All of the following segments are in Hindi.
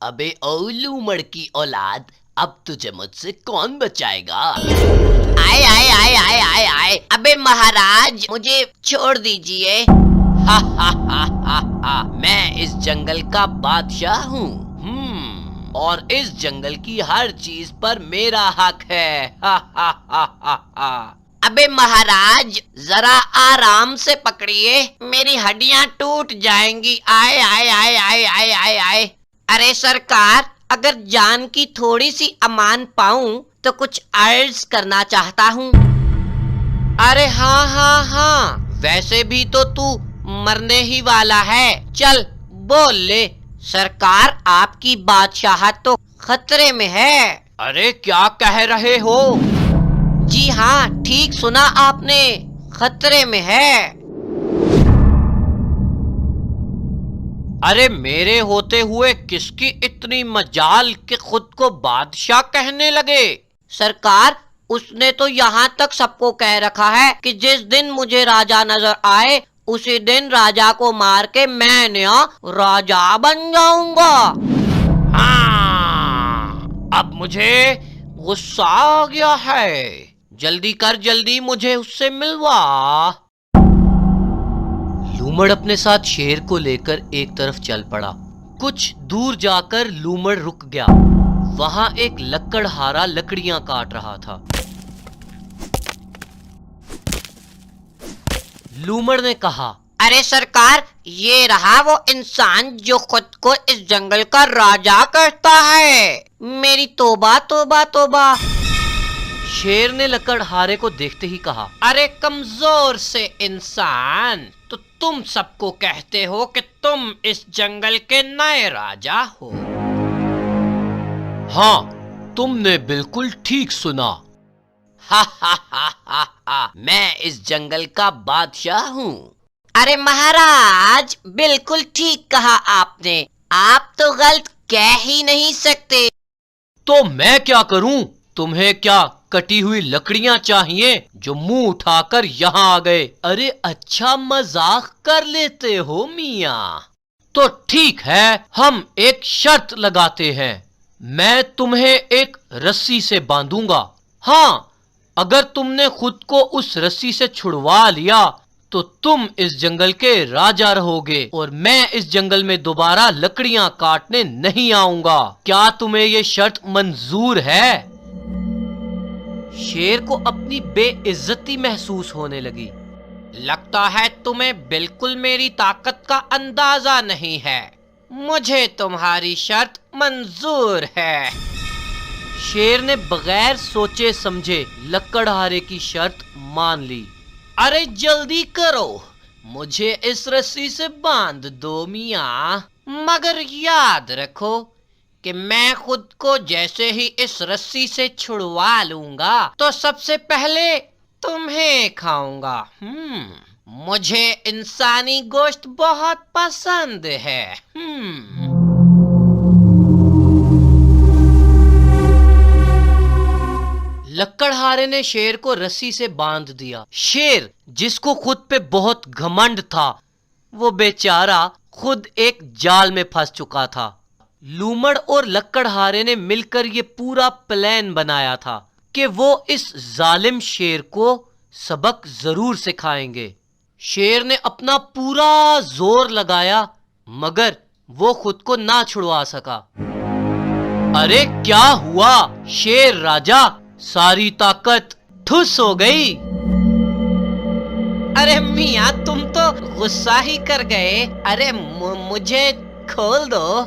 अबे ओ लूमड़ की औलाद, अब तुझे मुझसे कौन बचाएगा? आए आए आए आए आए आए, अबे महाराज मुझे छोड़ दीजिए। हा हा हा हा हा, मैं इस जंगल का बादशाह हूँ। और इस जंगल की हर चीज पर मेरा हक है। हा हा हा हा हा। अबे महाराज जरा आराम से पकड़िए, मेरी हड्डियां टूट जाएंगी। आए आए आए आए आए आए आए। अरे सरकार, अगर जान की थोड़ी सी अमान पाऊं तो कुछ अर्ज करना चाहता हूँ। अरे हाँ हाँ हाँ, वैसे भी तो तू मरने ही वाला है। चल बोल ले, सरकार आपकी बादशाहत तो खतरे में है। अरे क्या कह रहे हो? जी हाँ, ठीक सुना आपने, खतरे में है। अरे मेरे होते हुए किसकी इतनी मजाल कि खुद को बादशाह कहने लगे? सरकार, उसने तो यहाँ तक सबको कह रखा है कि जिस दिन मुझे राजा नजर आए उसी दिन राजा को मार के मैं नया राजा बन जाऊंगा। हाँ, अब मुझे गुस्सा आ गया है। जल्दी कर, जल्दी मुझे उससे मिलवा। लूमड़ अपने साथ शेर को लेकर एक तरफ चल पड़ा। कुछ दूर जाकर लूमड़ रुक गया। वहां एक लकड़हारा लकड़ियां काट रहा था। लूमड़ ने कहा, अरे सरकार, ये रहा वो इंसान जो खुद को इस जंगल का राजा कहता है। मेरी तौबा तौबा तौबा। शेर ने लकड़हारे को देखते ही कहा, अरे कमजोर से इंसान, तो तुम सबको कहते हो कि तुम इस जंगल के नए राजा हो। हाँ, तुमने बिल्कुल ठीक सुना। हा हा हा हा हा, मैं इस जंगल का बादशाह हूँ। अरे महाराज, बिल्कुल ठीक कहा आपने, आप तो गलत कह ही नहीं सकते। तो मैं क्या करूं? तुम्हें क्या कटी हुई लकड़ियां चाहिए जो मुंह उठाकर यहाँ आ गए? अरे अच्छा मजाक कर लेते हो मियाँ। तो ठीक है, हम एक शर्त लगाते हैं। मैं तुम्हें एक रस्सी से बांधूंगा। हाँ, अगर तुमने खुद को उस रस्सी से छुड़वा लिया तो तुम इस जंगल के राजा रहोगे और मैं इस जंगल में दोबारा लकड़ियां काटने नहीं आऊंगा। क्या तुम्हें ये शर्त मंजूर है? शेर को अपनी बेइज्जती महसूस होने लगी। लगता है तुम्हें बिल्कुल मेरी ताकत का अंदाजा नहीं है। मुझे तुम्हारी शर्त मंजूर है। शेर ने बगैर सोचे समझे लकड़हारे की शर्त मान ली। अरे जल्दी करो, मुझे इस रस्सी से बांध दो मियाँ, मगर याद रखो कि मैं खुद को जैसे ही इस रस्सी से छुड़वा लूंगा तो सबसे पहले तुम्हें खाऊंगा। मुझे इंसानी गोश्त बहुत पसंद है। लकड़हारे ने शेर को रस्सी से बांध दिया। शेर, जिसको खुद पे बहुत घमंड था, वो बेचारा खुद एक जाल में फंस चुका था। लूमड़ और लकड़हारे ने मिलकर ये पूरा प्लान बनाया था कि वो इस जालिम शेर को सबक जरूर सिखाएंगे। शेर ने अपना पूरा जोर लगाया मगर वो खुद को ना छुड़वा सका। अरे क्या हुआ शेर राजा, सारी ताकत ठुस हो गई। अरे मियाँ, तुम तो गुस्सा ही कर गए। अरे मुझे खोल दो।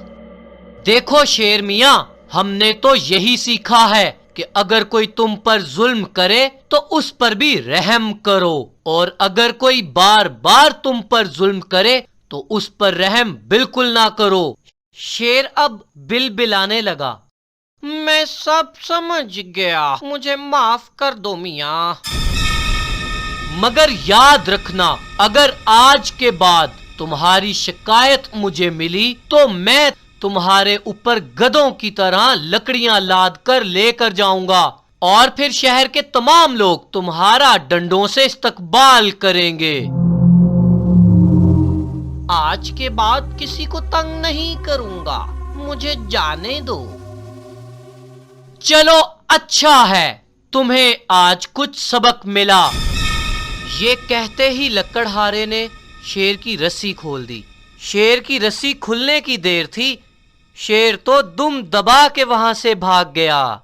देखो शेर मियाँ, हमने तो यही सीखा है कि अगर कोई तुम पर जुल्म करे तो उस पर भी रहम करो, और अगर कोई बार बार तुम पर जुल्म करे तो उस पर रहम बिल्कुल ना करो। शेर अब बिलबिलाने लगा। मैं सब समझ गया, मुझे माफ कर दो मियाँ। मगर याद रखना, अगर आज के बाद तुम्हारी शिकायत मुझे मिली तो मैं तुम्हारे ऊपर गधों की तरह लकड़ियां लाद कर लेकर जाऊंगा और फिर शहर के तमाम लोग तुम्हारा डंडों से इस्तकबाल करेंगे। आज के बाद किसी को तंग नहीं करूंगा, मुझे जाने दो। चलो अच्छा है, तुम्हें आज कुछ सबक मिला। ये कहते ही लकड़हारे ने शेर की रस्सी खोल दी। शेर की रस्सी खुलने की देर थी, शेर तो दुम दबा के वहां से भाग गया।